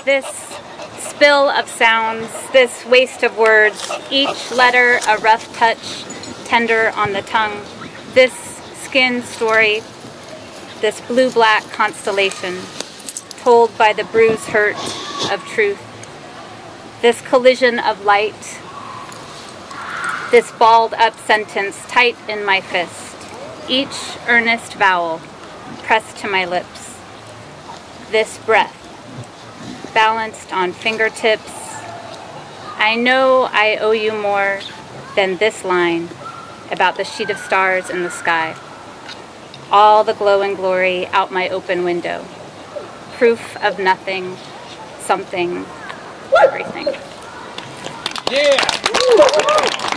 This spill of sounds, this waste of words, each letter a rough touch, tender on the tongue. This skin story, this blue-black constellation, told by the bruised hurt of truth. This collision of light, this balled-up sentence tight in my fist, each earnest vowel pressed to my lips. This breath, balanced on fingertips. I know I owe you more than this line about the sheet of stars in the sky. All the glow and glory out my open window. Proof of nothing, something, everything. Yeah!